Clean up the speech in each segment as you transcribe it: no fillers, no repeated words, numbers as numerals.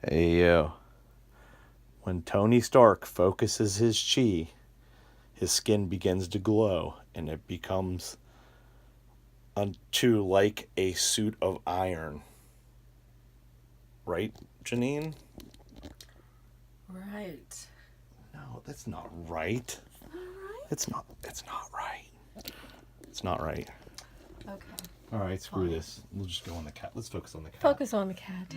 Hey, yo. When Tony Stark focuses his chi, his skin begins to glow, and it becomes unto like a suit of iron. Right, Janine? Right. No, that's not right. It's not right. It's not right. Okay. All right, screw this. We'll just go on the cat. Let's focus on the cat. Focus on the cat.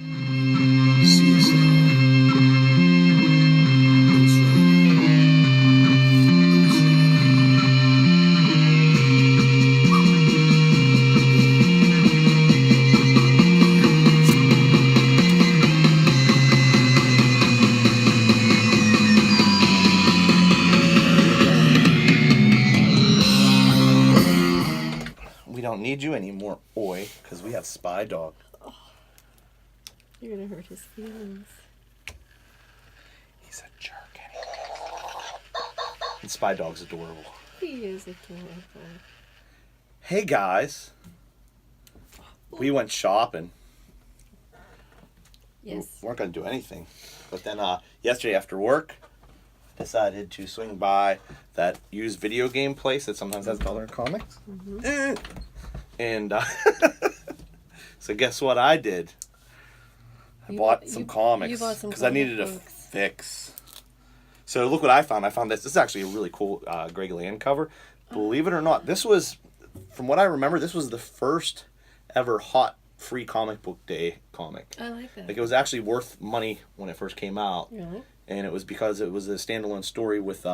We don't need you anymore, Oi, because we have Spy Dog. You're gonna hurt his feelings. He's a jerk anyway. And Spy Dog's adorable. He is adorable. Hey guys, we went shopping. Yes. We weren't going to do anything. But then yesterday after work, decided to swing by that used video game place that sometimes has dollar comics. Mm-hmm. And so guess what I did? I bought some comics because I needed a fix. So look what I found. I found this. This is actually a really cool Greg Land cover. Believe it or not, this was, from what I remember, this was the first ever hot free comic book day comic. I like that. Like, it was actually worth money when it first came out. Really? And it was because it was a standalone story with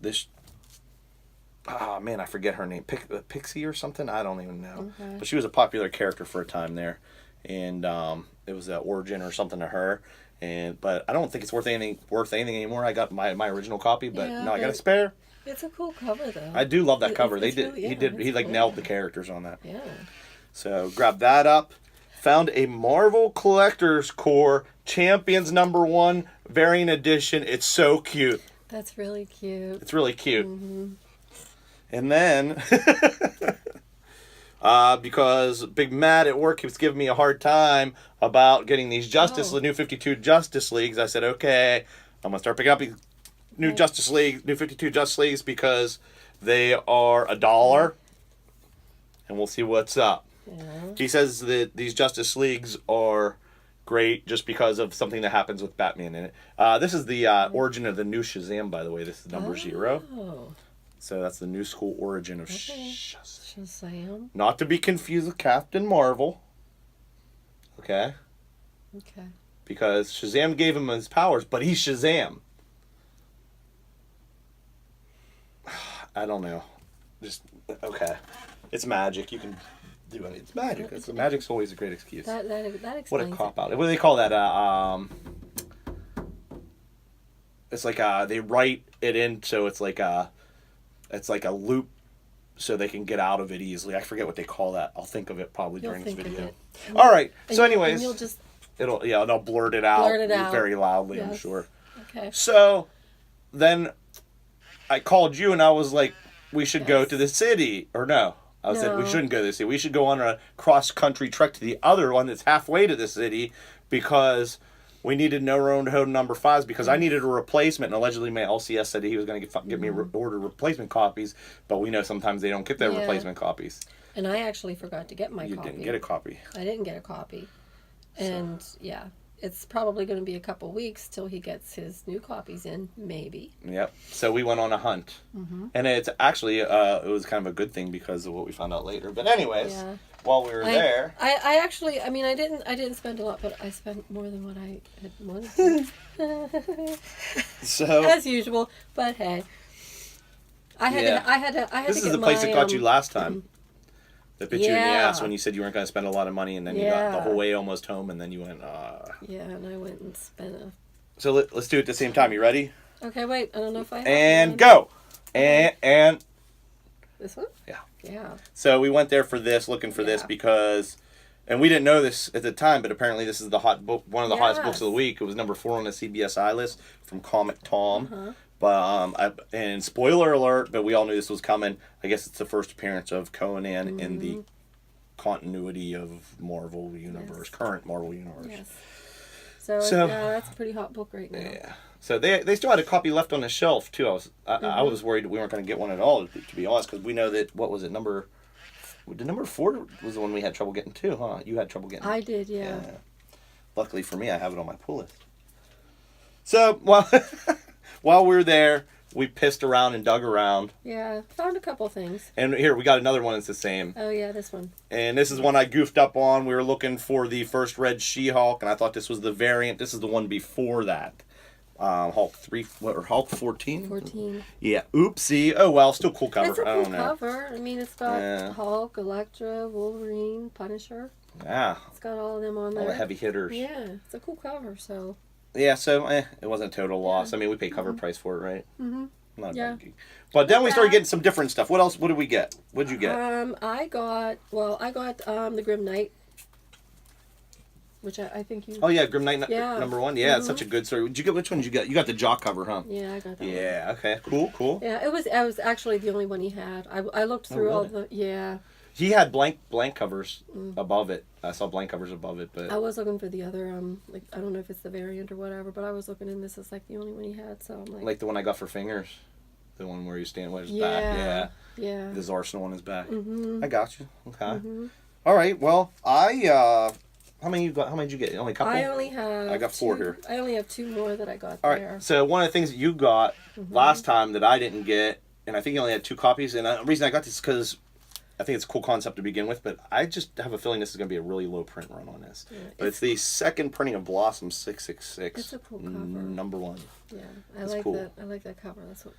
this, man, I forget her name, Pixie or something, I don't even know. Okay. But she was a popular character for a time there, and it was an origin or something to her. But I don't think it's worth anything anymore. I got my original copy, but yeah, no, I got a spare. It's a cool cover though. I do love that cover. Really, He nailed the characters on that. Yeah. So grabbed that up. Found a Marvel Collector's Core Champions #1 variant edition. It's so cute. That's really cute. It's really cute. Mm-hmm. And then, because Big Matt at work keeps giving me a hard time about getting these New 52 Justice Leagues, I said, okay, I'm going to start picking up these New 52 Justice Leagues because they are $1, and we'll see what's up. Yeah. He says that these Justice Leagues are great just because of something that happens with Batman in it. This is the origin of the new Shazam, by the way. This is number 0. So that's the new school origin of Shazam. Not to be confused with Captain Marvel. Okay? Okay. Because Shazam gave him his powers, but he's Shazam. I don't know. Just, okay. It's magic. You can do it. It's magic. Magic's always a great excuse. That explains what a cop out. What do they call that? It's like they write it in so it's like a loop so they can get out of it easily. I forget what they call that. I'll think of it probably during this video. All right. So anyways, you'll just they'll blurt it out very loudly, yes. I'm sure. Okay. So then I called you and I was like, we should go to the city. Or no. I said we shouldn't go to the city. We should go on a cross-country trek to the other one that's halfway to the city because we needed No Road Home number 5s because I needed a replacement. And allegedly my LCS said he was going to get me order replacement copies, but we know sometimes they don't get their replacement copies. And I actually forgot to get my copy. You didn't get a copy. I didn't get a copy. And, it's probably going to be a couple weeks till he gets his new copies in, maybe. Yep. So we went on a hunt. Mm-hmm. And it's actually, it was kind of a good thing because of what we found out later. But anyways, while we were there... I actually, I didn't spend a lot, but I spent more than what I had wanted to. So... As usual, but hey. I had to This is the place that got you last time. That bit you in the ass when you said you weren't going to spend a lot of money, and then you got the whole way almost home, and then you went, Yeah, and I went and spent a... So let's do it at the same time. You ready? Okay, wait. I don't know if I have And go! And... This one? Yeah. Yeah. So we went there for this, looking for this, because... And we didn't know this at the time, but apparently this is the hot book, one of the hottest books of the week. It was number 4 on the CBSI list from Comic Tom. Uh-huh. But and spoiler alert, but we all knew this was coming. I guess it's the first appearance of Conan in the continuity of Marvel Universe, current Marvel Universe. Yes. So So- yeah, that's a pretty hot book right now. Yeah. So they still had a copy left on the shelf too. I was worried we weren't going to get one at all, to be honest, because we know that, what was it, number 4 was the one we had trouble getting too, huh? You had trouble getting. I did, yeah. Luckily for me, I have it on my pull list. So while we were there, we pissed around and dug around. Yeah, found a couple things. And here, we got another one that's the same. Oh yeah, this one. And this is one I goofed up on. We were looking for the first Red She-Hulk, and I thought this was the variant. This is the one before that. Hulk 3, or Hulk 14? 14. Yeah, oopsie. Oh well, still cool cover. It's a I cool don't know. cover. I mean, it's got Hulk, Elektra, Wolverine, Punisher. Yeah, It's got all of them on there. all the heavy hitters. Yeah, it's a cool cover, so. Yeah, so it wasn't a total loss. I mean, we paid cover price for it, right? Mm-hmm. Not a Yeah. biggie. But then Not we started bad. getting some different stuff. What else? What did we get? What did you get? I got the Grim Knight, which I think you. Oh yeah, Grim Knight Yeah. number 1. Yeah, it's such a good story. Did you get, which one did you get? You got the Jaw cover, huh? Yeah, I got that. One. Yeah. Okay. Cool. Yeah, it was actually the only one he had. I looked through all really? the He had blank covers above it. I saw blank covers above it, but I was looking for the other like I don't know if it's the variant or whatever, but I was looking in this as like the only one he had, so I'm like the one I got for Fingers, the one where you stand with his yeah, back. Yeah. yeah. The Arsenal on his back. Mm-hmm. I got you. Okay. Mm-hmm. All right. Well, how many you got? How many did you get? Only a couple. I only have. I got 4 here. I only have 2 more that I got All there. right. So one of the things that you got last time that I didn't get, and I think you only had 2 copies, and the reason I got this is because I think it's a cool concept to begin with, but I just have a feeling this is going to be a really low print run on this. Yeah, But it's the second printing of Blossom 666. It's a cool cover. Number 1. Yeah, I That's like cool. that. I like that cover. That's what.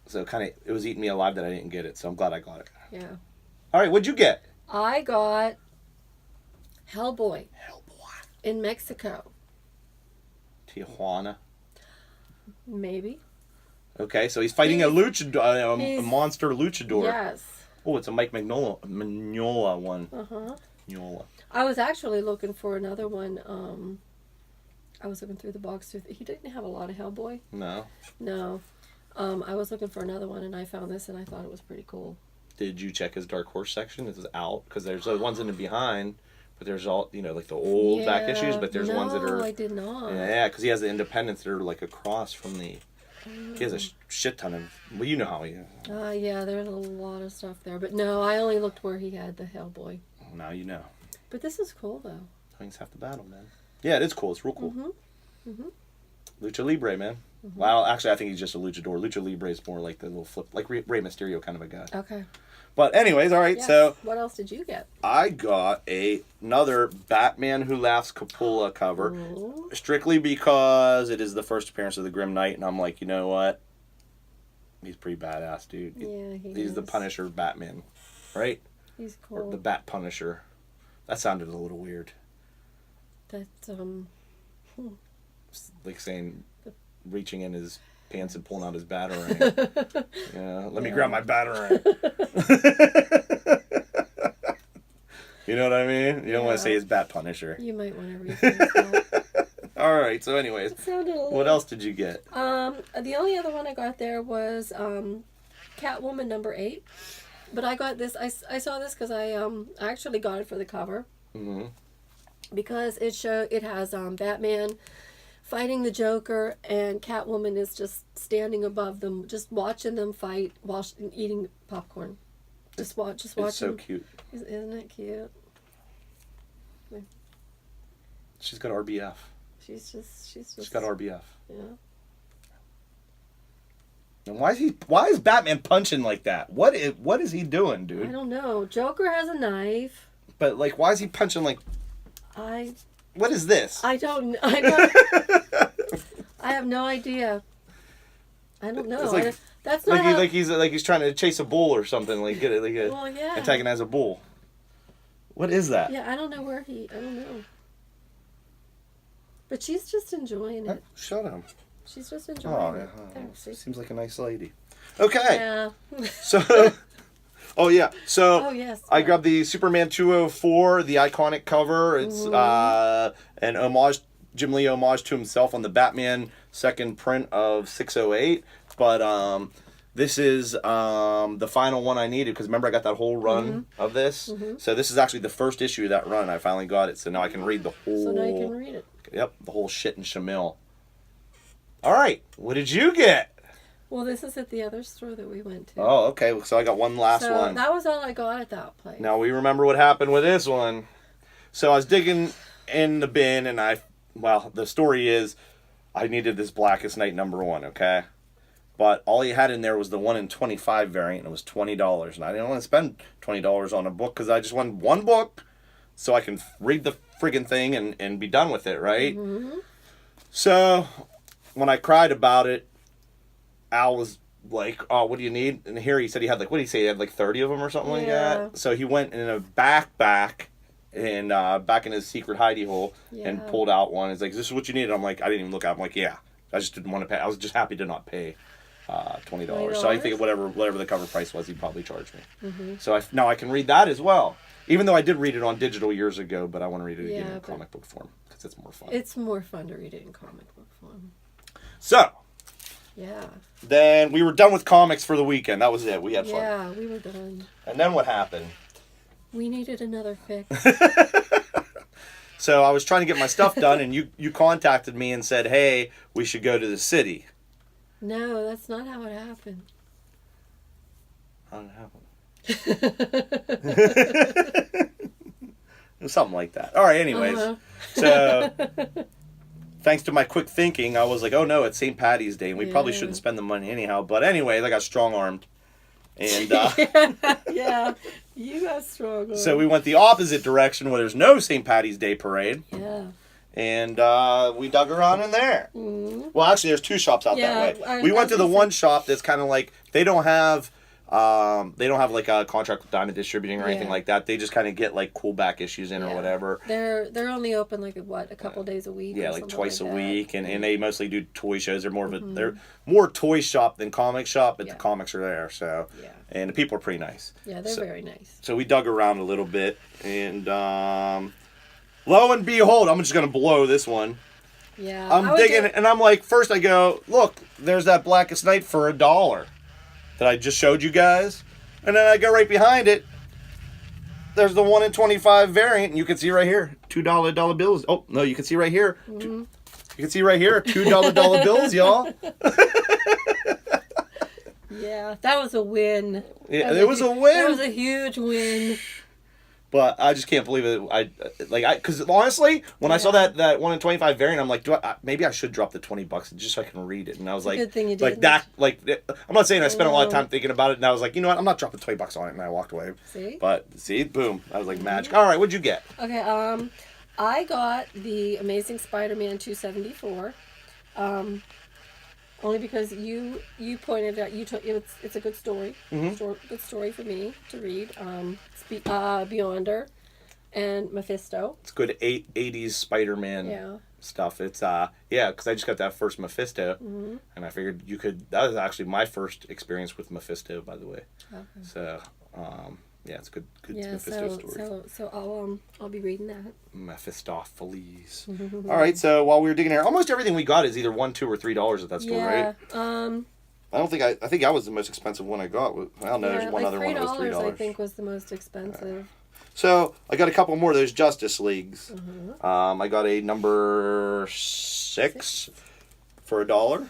So kind of, it was eating me alive that I didn't get it, so I'm glad I got it. Yeah. All right, what'd you get? I got Hellboy Hellboy. in Mexico. Tijuana. Maybe. Okay, so he's fighting a luchador, a monster luchador. Yes. Oh, it's a Mike Mignola one. Uh-huh. Mignola. I was actually looking for another one. I was looking through the box. He didn't have a lot of Hellboy. No. No. I was looking for another one, and I found this, and I thought it was pretty cool. Did you check his Dark Horse section? This is out because there's the ones in the behind, but there's all like the old back issues, but there's ones that are. No, I did not. Yeah, because he has the Independents that are like across from the. He has a shit ton of. Well, you know how he is. Yeah, there's a lot of stuff there, but no, I only looked where he had the Hellboy. Well, now you know. But this is cool though. Things have to battle, man. Yeah, it is cool. It's real cool. Mm-hmm. Lucha Libre, man. Well, actually, I think he's just a luchador. Lucha Libre is more like the little flip, like Rey Mysterio kind of a guy. Okay. But anyways, all right. Yes. So What else did you get? I got another Batman Who Laughs Coppola cover, Ooh. strictly because it is the first appearance of the Grim Knight, and I'm like, you know what? He's pretty badass, dude. Yeah, He's the Punisher of Batman, right? He's Or cool. the Bat Punisher. That sounded a little weird. That's It's like saying, reaching in his pants and pulling out his batarang. Yeah, let me grab my batarang. You know what I mean? You don't want to say his Bat Punisher. You might want to rephrase that. All right. So, anyways, It sounded a little. what else did you get? The only other one I got there was Catwoman number 8. But I got this. I saw this because I actually got it for the cover. Mm-hmm. Because it has Batman fighting the Joker, and Catwoman is just standing above them, just watching them fight, eating popcorn. Just watching. It's so cute. Isn't it cute? She's got RBF. She's She's got RBF. Yeah. And why is Batman punching like that? What is he doing, I dude? don't know. Joker has a knife. But like, why is he punching like? I What is this? don't. I have no idea. I don't know. It's like- That's not how, like he's trying to chase a bull or something. Like get it like a well, yeah. antagonize a bull. What is that? Yeah, I don't know where I don't know. But she's just enjoying it. Shut him. She's just enjoying Oh, it. yeah. There, see? Seems like a nice lady. Okay. Yeah. So. Oh yeah. So. Oh yes. I grabbed the Superman 204, the iconic cover. It's an homage, Jim Lee homage to himself on the Batman second print of 608. But this is the final one I needed because remember I got that whole run of this. So this is actually the first issue of that run. I finally got it, so now I can read the whole. So now you can read it. Yep, the whole shit in Shamil. All right, what did you get? Well, this is at the other store that we went to. Oh, okay. So I got one last one. That was all I got at that place. Now we remember what happened with this one. So I was digging in the bin, and the story is I needed this Blackest Night #1, okay? But all he had in there was the 1 in 25 variant, and it was $20. And I didn't want to spend $20 on a book because I just wanted one book so I can read the friggin' thing and be done with it, right? Mm-hmm. So when I cried about it, Al was like, oh, what do you need? And here he said he had what did he say? He had 30 of them or something like that. So he went in a backpack and back in his secret hidey hole and pulled out one. He's like, is this what you need? And I'm like, I didn't even look at it. I'm like, yeah. I just didn't want to pay. I was just happy to not pay $20. So I think whatever the cover price was, he'd probably charge me. Mm-hmm. So now I can read that as well. Even though I did read it on digital years ago, but I want to read it again in comic book form because it's more fun. It's more fun to read it in comic book form. So. Yeah. Then we were done with comics for the weekend. That was it. We had fun. Yeah, we were done. And then what happened? We needed another fix. So I was trying to get my stuff done, and you contacted me and said, hey, we should go to the city. No, that's not how it happened. How did it happen? Something like that. All right, anyways. So thanks to my quick thinking, I was like, oh no, it's St. Patty's Day, and we probably shouldn't spend the money anyhow. But anyway, I got strong-armed. And yeah, you got strong-armed. So we went the opposite direction where there's no St. Patty's Day parade. Yeah. And we dug around in there. Mm-hmm. Well, actually, there's two shops out that way. We went to the one shop that's kind of like, they don't have like a contract with Diamond Distributing or anything like that. They just kind of get like cool back issues in or whatever. They're only open like a couple days a week. Yeah, like twice a week, and they mostly do toy shows. They're more of they're more toy shop than comic shop, but the comics are there. So and the people are pretty nice. Yeah, they're very nice. So we dug around a little bit, and lo and behold, I'm just gonna blow this one. Yeah, I'm digging, and I'm like, first I go, look, there's that Blackest Night for $1. That I just showed you guys, and then I go right behind it. There's the 1 in 25 variant, and you can see right here, $2 bills. Oh no, you can see right here. You can see right here, $2 bills, y'all. Yeah, that was a win. Yeah, it was a win. That was a huge win. But I just can't believe it. Because honestly, when I saw that 1 in 25 variant, I'm like, maybe I should drop the $20 just so I can read it. And I was like, good thing you did. Like that. I'm not saying I spent a lot of time thinking about it, and I was like, you know what, I'm not dropping $20 on it, and I walked away. See? But see, boom, I was like, magic. All right, what'd you get? Okay, I got the Amazing Spider-Man 274. Only because you pointed out it's a good story, good story for me to read. Beyonder and Mephisto. It's good 80s Spider-Man stuff. It's because I just got that first Mephisto, and I figured you could. That was actually my first experience with Mephisto, by the way. Okay. So it's good Mephisto story. So I'll be reading that. Mephistopheles. All right, so while we were digging here, almost everything we got is either $1, $2, or $3 at that store, right? I think that was the most expensive one I got. I don't know. There's one other one that was $3. I think was the most expensive. So I got a couple more of those Justice Leagues. I got a number 6 for $1.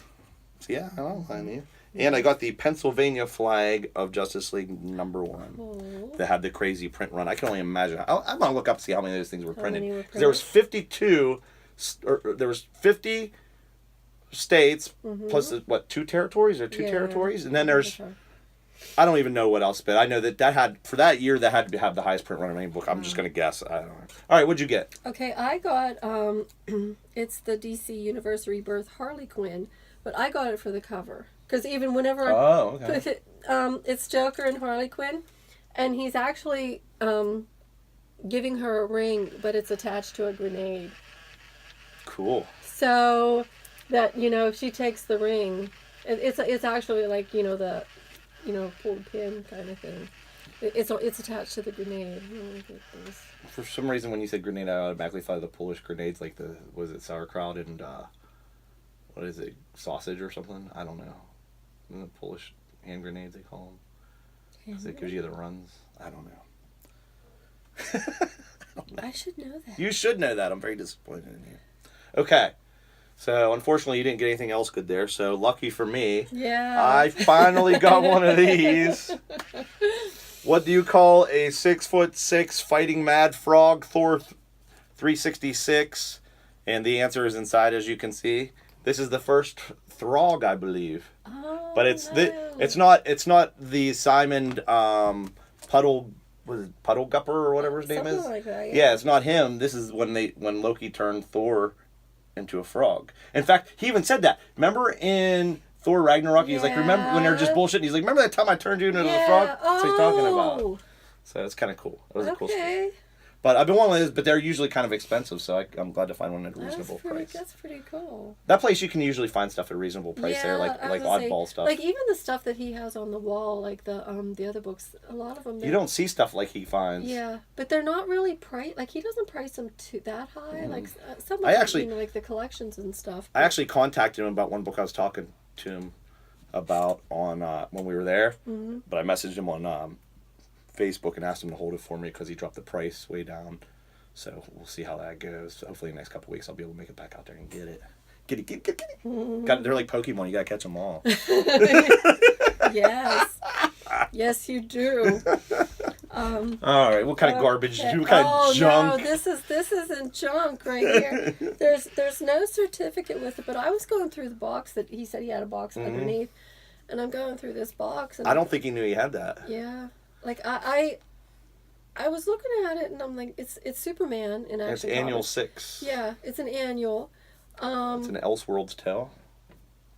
So yeah, I don't mind you. And I got the Pennsylvania flag of Justice League #1 that had the crazy print run. I can only imagine. I'm gonna look up to see how many of those things were printed. Because there was 52, or there was 50 states plus 2 territories or 2 territories, and then there's I don't even know what else, but I know that had for that year that had to have the highest print run of any book. I'm just gonna guess. I don't know. All right, what'd you get? Okay, I got it's the DC Universe Rebirth Harley Quinn, but I got it for the cover. Because even whenever it's Joker and Harley Quinn, and he's actually giving her a ring, but it's attached to a grenade. Cool. So that if she takes the ring, it's actually like the pulled pin kind of thing. It's attached to the grenade. For some reason, when you said grenade, I automatically thought of the Polish grenades, like was it sauerkraut and what is it, sausage or something? I don't know. The Polish hand grenades, they call them. Because it gives you the runs. I don't know. I should know that. You should know that. I'm very disappointed in you. Okay. So, unfortunately, you didn't get anything else good there. So, lucky for me, Yeah. I finally got one of these. What do you call a 6'6" fighting mad frog, Thor 366? And the answer is inside, as you can see. This is the first Throg, I believe. Oh, But it's no. it's not the Simon Puddle Gupper or whatever his name Something is. like that, Yeah, it's not him. This is when Loki turned Thor into a frog. In fact, he even said that. Remember in Thor Ragnarok, he's like, remember when they're just bullshitting? He's like, remember that time I turned you into a frog? That's what he's talking about. So it's kind of cool. It was a cool story. But I've been wanting this, but they're usually kind of expensive, so I'm glad to find one at a reasonable price. That's pretty cool. That place you can usually find stuff at a reasonable price there, like oddball stuff. Like even the stuff that he has on the wall, like the other books, a lot of them. You don't see stuff like he finds. Yeah, but they're not really priced. Like he doesn't price them that high. Like some of them, like the collections and stuff. I actually contacted him about one book I was talking to him about on when we were there, but I messaged him on Facebook and asked him to hold it for me because he dropped the price way down. So we'll see how that goes. Hopefully in the next couple of weeks I'll be able to make it back out there and get it. Get it. They're like Pokemon. You gotta catch them all. Yes. Yes, you do. All right. What kind of garbage? What kind of junk? No, this isn't junk right here. There's no certificate with it, but I was going through the box that he said he had a box underneath, and I'm going through this box. And I don't think he knew he had that. Yeah. Like I was looking at it and I'm like, it's Superman in action. It's annual 6. Yeah, it's an annual. It's an Elseworlds tale.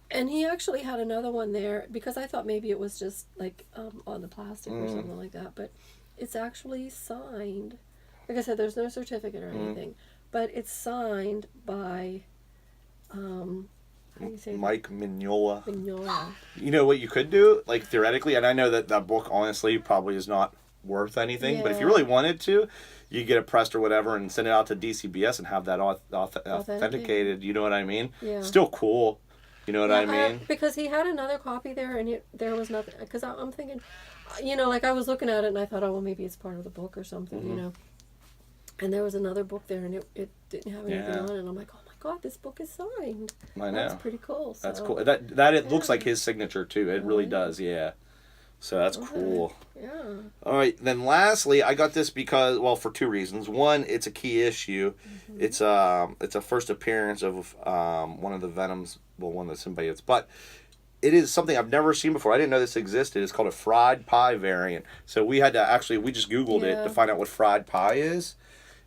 And he actually had another one there because I thought maybe it was just like on the plastic or something like that, but it's actually signed. Like I said, there's no certificate or anything, but it's signed by how do you say Mike Mignola. Mignola. You know what you could do, like theoretically, and I know that book honestly probably is not worth anything, but if you really wanted to, you get it pressed or whatever and send it out to DCBS and have that authenticated. You know what I mean? Yeah. Still cool. You know what I mean? Because he had another copy there, and there was nothing. Because I'm thinking, like I was looking at it, and I thought, oh well, maybe it's part of the book or something, And there was another book there, and it didn't have anything on it. And I'm like, oh my god, this book is signed. I know. That's pretty cool. So. That's cool. That it looks like his signature too. It really does. Yeah. So that's cool. Yeah. All right. Then lastly, I got this because, well, for 2 reasons. One, it's a key issue. It's a first appearance of one of the Venoms, well, one of the symbiotes, but it is something I've never seen before. I didn't know this existed. It's called a fried pie variant. So we had to we just Googled it to find out what fried pie is.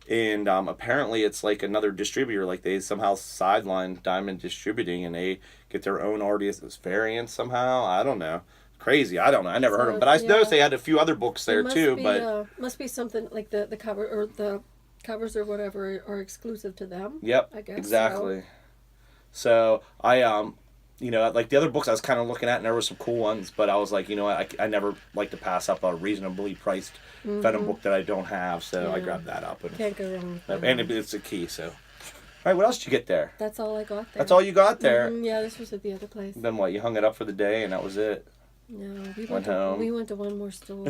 And apparently it's like another distributor. Like they somehow sidelined Diamond Distributing and they get their own artist's variant somehow. I don't know. Crazy. I don't know. I never heard of them. But I noticed they had a few other books there too. But must be something like the cover or the covers or whatever are exclusive to them. Yep. I guess. Exactly. So I like the other books I was kind of looking at, and there were some cool ones, but I was like, I never like to pass up a reasonably priced Venom book that I don't have, so I grabbed that up. And, can't go wrong with that. And it's a key, so. All right, what else did you get there? That's all I got there. That's all you got there? Yeah, this was at the other place. Then what, you hung it up for the day, and that was it? No, went home. We went to one more store.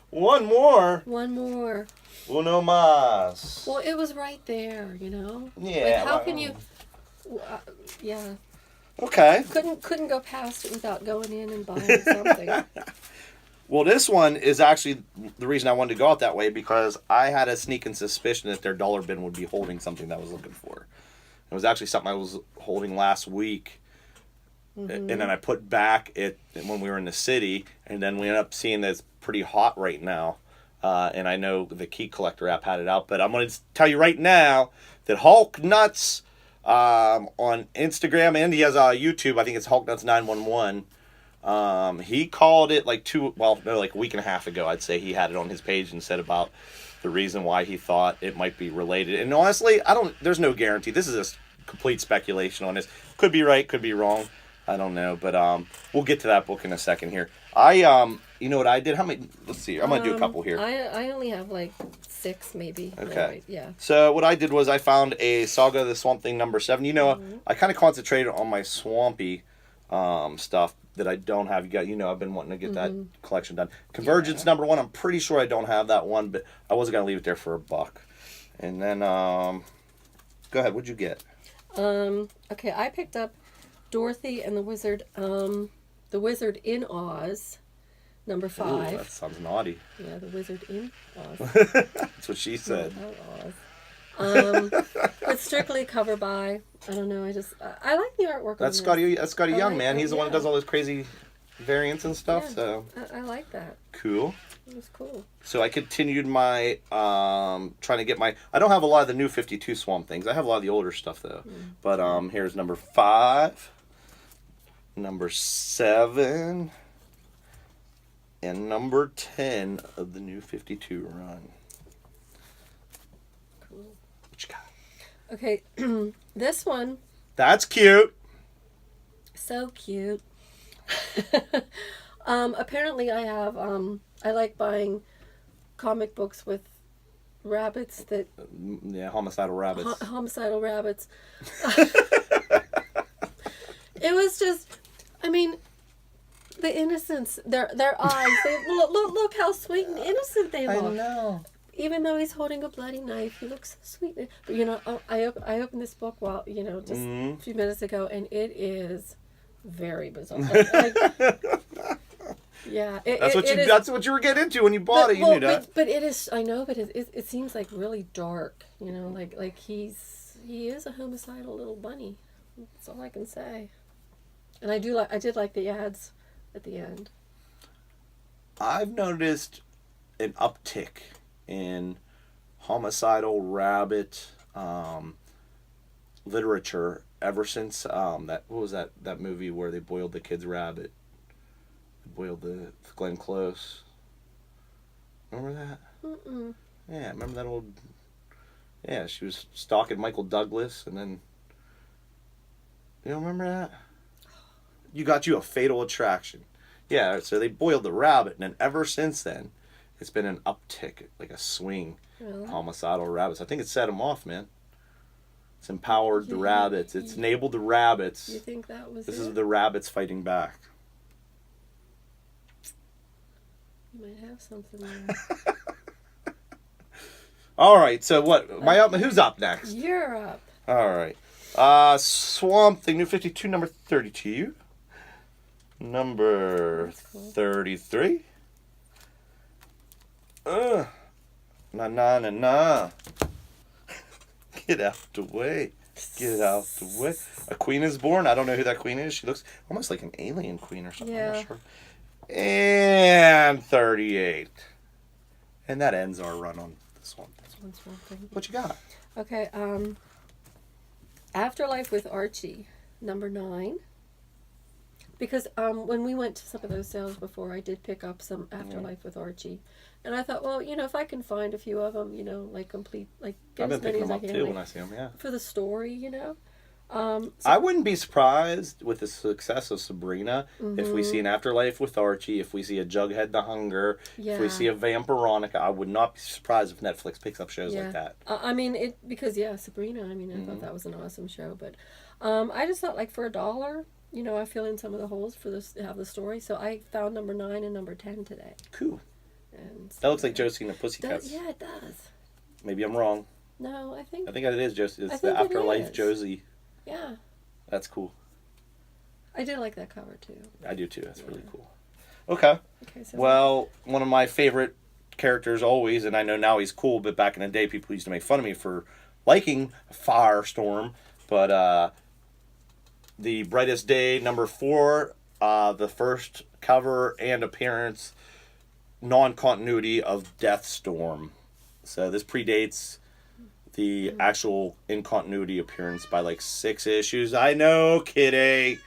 One more? One more. Uno más. Well, it was right there, Yeah. Like, how can you... yeah. Okay. Couldn't go past it without going in and buying something. Well, this one is actually the reason I wanted to go out that way, because I had a sneaking suspicion that their dollar bin would be holding something that I was looking for. It was actually something I was holding last week. And then I put back it when we were in the city, and then we ended up seeing that it's pretty hot right now. And I know the Key Collector app had it out, but I'm going to tell you right now that Hulk Nuts on Instagram, and he has YouTube, I think it's Hulk Nuts 911. He called it like a week and a half ago, I'd say. He had it on his page and said about the reason why he thought it might be related. And honestly, there's no guarantee. This is a complete speculation on this. Could be right, could be wrong. I don't know, but we'll get to that book in a second here. You know what I did? How many? Let's see. I'm gonna do a couple here. I only have like 6 maybe. Okay. Right, yeah. So what I did was I found a Saga of the Swamp Thing #7. I kind of concentrated on my swampy stuff that I don't have. I've been wanting to get that collection done. Convergence #1. I'm pretty sure I don't have that one, but I wasn't gonna leave it there for $1. And then Go ahead. What'd you get? Okay, I picked up Dorothy and the Wizard in Oz, number 5. Ooh, that sounds naughty. Yeah, the Wizard in Oz. That's what she said. It's strictly cover by. I don't know. I like the artwork. That's on this. Scotty Young, like man. that, He's the one that does all those crazy variants and stuff. Yeah, So I like that. cool. It was cool. So I continued my trying to get my. I don't have a lot of the new 52 Swamp Things. I have a lot of the older stuff though. But here's number 5, number 7, and number 10 of the new 52 run. Cool. What you got? Okay, this one. That's cute. So cute. Apparently I have I like buying comic books with rabbits that Yeah, homicidal rabbits. homicidal rabbits. It was just, I mean, the innocence, their eyes. Look how sweet and innocent they look. I know. Even though he's holding a bloody knife, he looks so sweet. But you know, I opened this book just a few minutes ago, and it is very bizarre. Yeah, that's what you were getting into when you bought it. You knew that. But it is. I know, but it seems like really dark. You know, like he is a homicidal little bunny. That's all I can say. And I did like the ads at the end. I've noticed an uptick in homicidal rabbit literature ever since what was that movie where they boiled the kid's rabbit? They boiled the Glenn Close. Remember that? Mm-mm. Yeah, remember that old. Yeah, she was stalking Michael Douglas, and then. You don't remember that? You got you a Fatal Attraction. Yeah, so they boiled the rabbit, and then ever since then, it's been an uptick, like a swing. Really? Homicidal rabbits. I think it set them off, man. It's empowered the rabbits. It's enabled the rabbits. You think that was This it? is the rabbits fighting back. You might have something there. All right, so what? Who's up next? You're up. All right. Swamp Thing, New 52, number 32. Number 33. Nah. Get out the way. Get out the way. A queen is born. I don't know who that queen is. She looks almost like an alien queen or something. Yeah. I'm not sure. And 38. And that ends our run on this one. What you got? Okay, Afterlife with Archie, number 9. Because when we went to some of those sales before, I did pick up some Afterlife with Archie. And I thought, well, if I can find a few of them, like complete, like get I've been as many picking as them I up can, too like, when I see them, yeah. for the story, I wouldn't be surprised with the success of Sabrina if we see an Afterlife with Archie, if we see a Jughead the Hunger, if we see a Vampironica. I would not be surprised if Netflix picks up shows like that. I mean, because Sabrina, I mean, I thought that was an awesome show. But I just thought, like, for $1, I fill in some of the holes for this to have the story. So I found number 9 and number 10 today. Cool. And so That looks like Josie and the Pussycats. Yeah, it does. Maybe I'm wrong. No, I think it is Josie. It's the think it Afterlife is. Josie. Yeah. That's cool. I did like that cover, too. I do too. That's really cool. Okay. So Well, one of my favorite characters always, and I know now he's cool, but back in the day people used to make fun of me for liking Firestorm. But the Brightest Day, number 4, the first cover and appearance, non-continuity of Deathstorm. So this predates the actual in-continuity appearance by like 6 issues. I know, Kitty.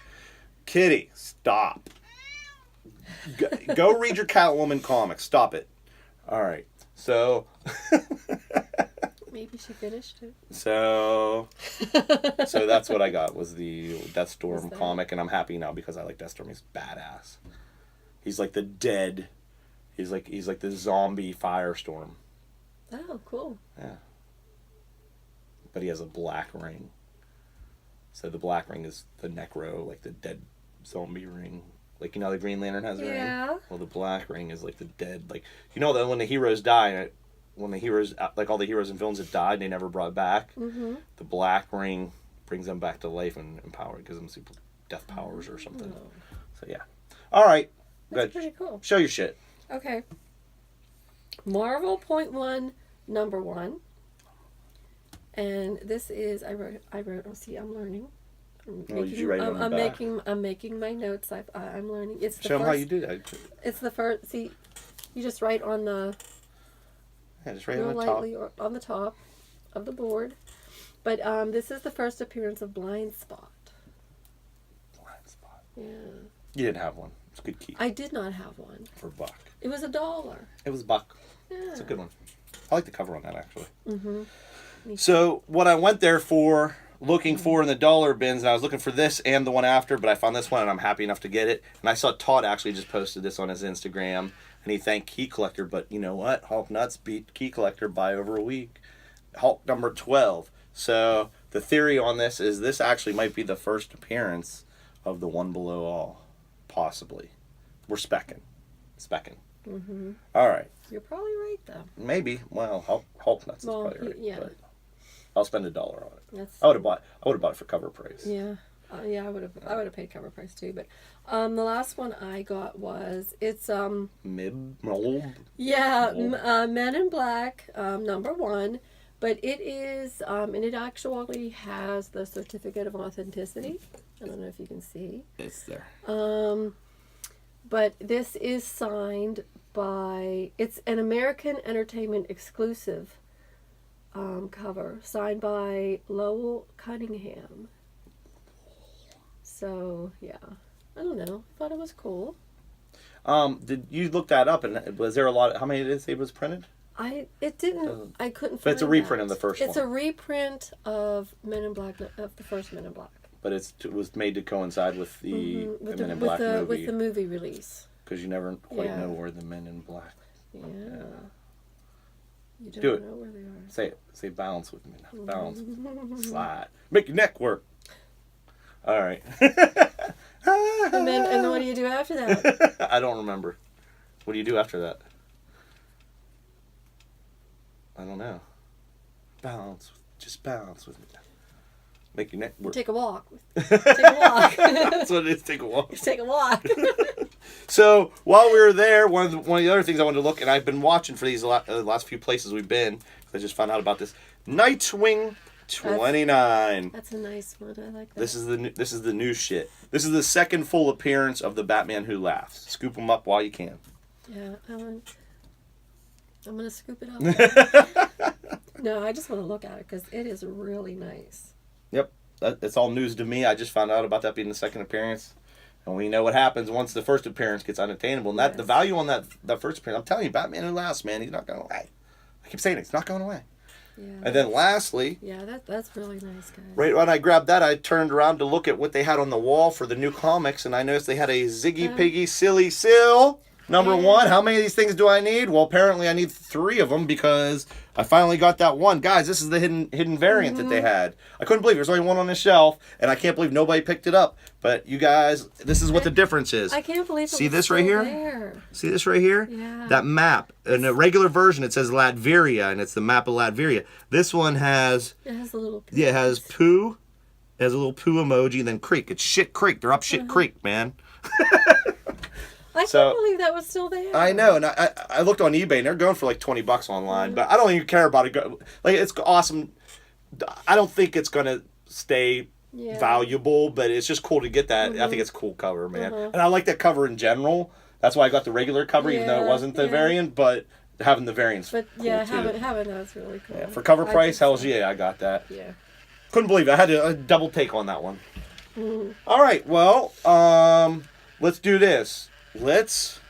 Kitty, stop. Go read your Catwoman comics. Stop it. All right. So... Maybe she finished it. So that's what I got, was the Deathstorm comic, and I'm happy now because I like Deathstorm. He's badass. He's like the dead. He's like the zombie Firestorm. Oh, cool. Yeah. But he has a black ring. So the black ring is the Necro, like the dead zombie ring. Like, the Green Lantern has a ring? Yeah. Well, the black ring is like the dead, like, that when the heroes die, when the heroes, like all the heroes and villains that died, they never brought back. Mm-hmm. The black ring brings them back to life and empower, gives them super death powers or something. Oh. So yeah. All right. That's Good. pretty cool. Show your shit. Okay. Marvel Point One, number 1. And this is I wrote. Oh, see, I'm learning. Did you write it on the back? I'm making my notes. I'm learning. It's the Show them first, how you do that. It's the first. See, you just write on the. Yeah, just write real on the top. lightly or on the top of the board. But this is the first appearance of Blind Spot. Blind spot. Yeah. You didn't have one. It's a good key. I did not have one. For a buck. It was $1. It was a buck. Yeah. It's a good one. I like the cover on that, actually. Mm-hmm. So what I went there for, looking for in the dollar bins, and I was looking for this and the one after, but I found this one and I'm happy enough to get it. And I saw Todd actually just posted this on his Instagram, and he thanked Key Collector, but you know what? Hulk Nuts beat Key Collector by over a week. Hulk number 12. So the theory on this is this actually might be the first appearance of the One Below All. Possibly. We're specking. Mm-hmm. All right. You're probably right, though. Maybe. Well, Hulk Nuts is Well, probably right. yeah. But I'll spend $1 on it. That's. I would have bought it for cover price. Yeah. Yeah, I would have paid cover price too, but the last one I got was Mold. Yeah, Men in Black, number 1, but it is and it actually has the certificate of authenticity. I don't know if you can see. It's there. But this is signed by, it's an American Entertainment exclusive cover, signed by Lowell Cunningham. So, yeah. I don't know. I thought it was cool. Did you look that up? And was there a lot? How many did it say was printed? I couldn't find But it's a reprint that. of the first It's one. a reprint of Men in Black, of the first Men in Black. But it was made to coincide with the Men in Black movie. With the movie release. Because you never quite know where the Men in Black. Yeah. You don't Do it. know where they are. Say it. Say balance with me now. Balance. Slide. Make your neck work. All right. And then what do you do after that? I don't remember. What do you do after that? I don't know. Balance. Just balance with me. Make your neck work. Take a walk. Take a walk. That's what it is. Take a walk. Take a walk. So while we were there, one of the other things I wanted to look, and I've been watching for these last few places we've been, because I just found out about this. Nightwing 29. That's a nice one. I like that. This is the new shit. This is the second full appearance of the Batman Who Laughs. Scoop them up while you can. Yeah, I'm gonna scoop it up. No, I just want to look at it because it is really nice. Yep, it's all news to me. I just found out about that being the second appearance, and we know what happens once the first appearance gets unattainable. And that the value on that first appearance, I'm telling you, Batman Who Laughs, man, he's not going away. I keep saying it, it's not going away. Yeah. And then lastly, yeah, that's really nice, guys. right when I grabbed that, I turned around to look at what they had on the wall for the new comics, and I noticed they had a Ziggy Piggy Silly Sill number 1. How many of these things do I need? Well, apparently I need 3 of them because I finally got that one. Guys, this is the hidden variant that they had. I couldn't believe there's only one on the shelf, and I can't believe nobody picked it up. But you guys, this is what the difference is. I can't believe See it was this right still here? there. See this right here? Yeah. That map. In a regular version, it says Latveria, and it's the map of Latveria. This one has... It has a little... Yeah, it has poo. It has a little poo emoji, and then creek. It's Shit Creek. They're up Shit Creek, man. I can't believe that was still there. I know, and I looked on eBay, and they're going for like $20 online, but I don't even care about it. Like, it's awesome. I don't think it's going to stay valuable, but it's just cool to get that. I think it's a cool cover, man. And I like that cover in general. That's why I got the regular cover, even though it wasn't the variant, but having the variant's cool too. having that's really cool. Yeah, for cover price, hell's yeah, I got that. Yeah. Couldn't believe it. I had a double take on that one. All right, well, let's do this. Let's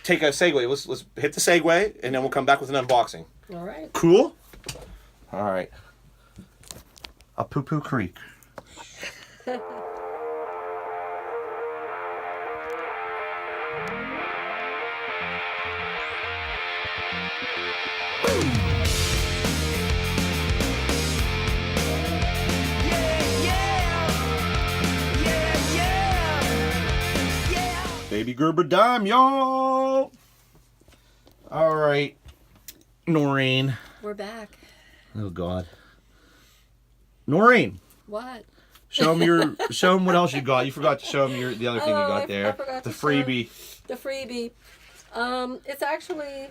take a segue. Let's hit the segue, and then we'll come back with an unboxing. All right. Cool? All right. A poo-poo creek. Baby Gerber dime, y'all. All right, Noreen. We're back. Oh God, Noreen. What? Show them what else you got. You forgot to show them the other thing you got there. I forgot the to freebie. The freebie. It's actually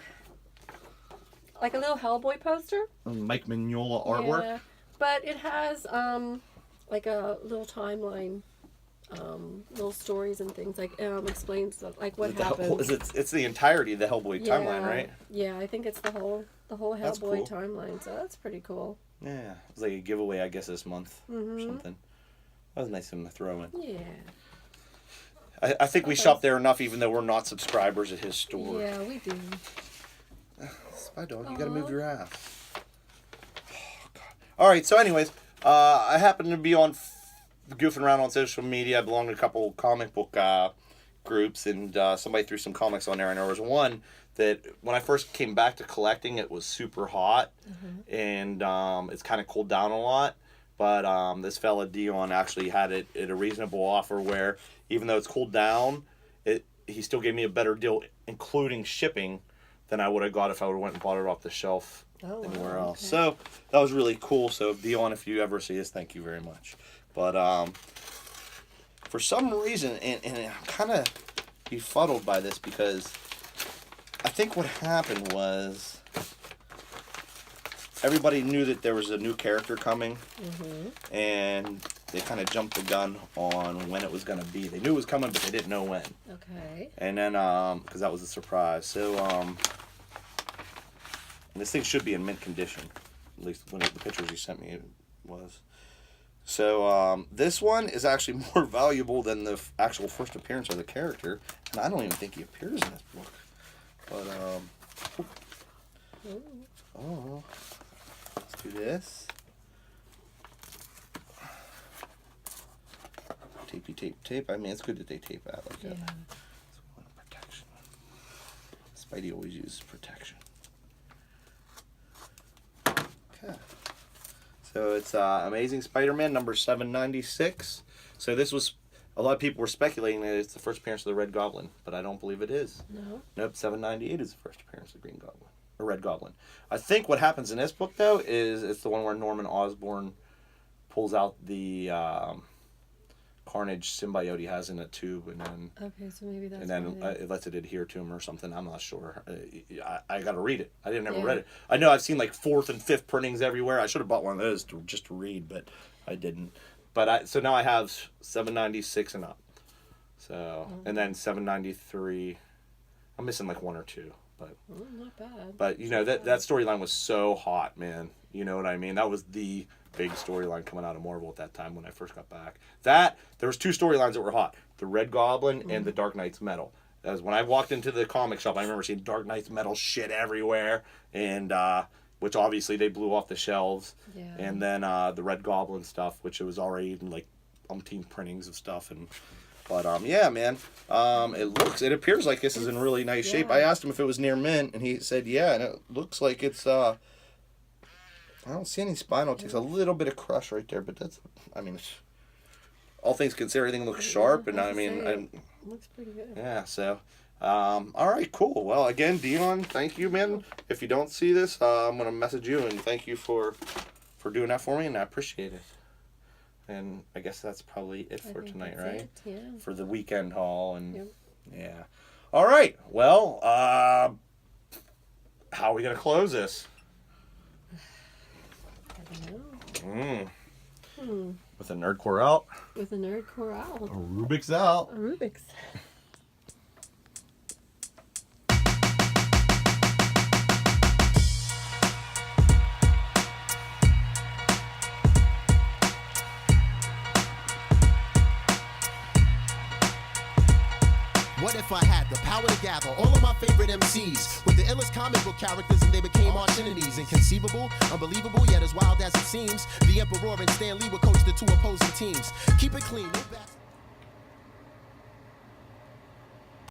like a little Hellboy poster. Mike Mignola artwork. Yeah, but it has like a little timeline, little stories and things like explains like what happened. It's the entirety of the Hellboy timeline, right? Yeah, I think it's the whole Hellboy cool. timeline. So that's pretty cool. Yeah, it was like a giveaway, I guess, this month or something. That was nice of them to throw in. Yeah. I think we shop there enough, even though we're not subscribers at his store. Yeah, we do. Spy Dog, you gotta move your ass. Oh, God. All right, so anyways, I happen to be goofing around on social media. I belong to a couple comic book groups, and somebody threw some comics on there, and there was one that when I first came back to collecting, it was super hot, and it's kind of cooled down a lot. But this fella Dion actually had it at a reasonable offer where even though it's cooled down, he still gave me a better deal, including shipping, than I would have got if I would have went and bought it off the shelf anywhere else. Okay. So that was really cool. So Dion, if you ever see this, thank you very much. But for some reason, and I'm kind of befuddled by this because I think what happened was everybody knew that there was a new character coming, and they kind of jumped the gun on when it was going to be. They knew it was coming, but they didn't know when. Okay. And then, because that was a surprise. So, and this thing should be in mint condition. At least when the pictures you sent me it was. So, this one is actually more valuable than the actual first appearance of the character. And I don't even think he appears in this book. But, oh. Let's do this. Tape. I mean, it's good that they tape out like that. Protection. Spidey always uses protection. Okay. So it's Amazing Spider-Man number 796. So this was, a lot of people were speculating that it's the first appearance of the Red Goblin, but I don't believe it is. No. Nope, 798 is the first appearance of Green Goblin. Or Red Goblin. I think what happens in this book, though, is it's the one where Norman Osborn pulls out the Carnage symbiote he has in a tube, and then so maybe that's it lets it adhere to him or something. I'm not sure. I got to read it. I never read it. I know I've seen like 4th and 5th printings everywhere. I should have bought one of those just to read, but I didn't. But so now I have 796 and up. So and then 793. I'm missing like 1 or 2. But not bad. But you know that storyline was so hot, man. You know what I mean? That was the big storyline coming out of Marvel at that time when I first got back. There was 2 storylines that were hot: the Red Goblin and the Dark Knight's Metal. As when I walked into the comic shop, I remember seeing Dark Knight's Metal shit everywhere, and which obviously they blew off the shelves. Yeah. And then the Red Goblin stuff, which it was already in like umpteen printings of stuff and. But yeah, man, it appears like this is in really nice shape. I asked him if it was near mint, and he said yeah, and it looks like it's. I don't see any spinal. It takes a little bit of crush right there, but that's. I mean, all things considered, everything looks sharp, and I mean, it looks pretty good. Yeah. So, all right, cool. Well, again, Dion, thank you, man. If you don't see this, I'm gonna message you and thank you for doing that for me, and I appreciate it. And I guess that's probably it for tonight, right? Yeah. For the weekend haul and yeah. All right. Well, how are we gonna close this? I don't know. With a NERDCORE out. With a NERDCORE out. A Rubik's out. A Rubik's. What if I had the power to gather all of my favorite MCs with the illest comic book characters and they became arch enemies? Inconceivable, unbelievable, yet as wild as it seems. The Emperor and Stan Lee would coach the 2 opposing teams. Keep it clean, no bad.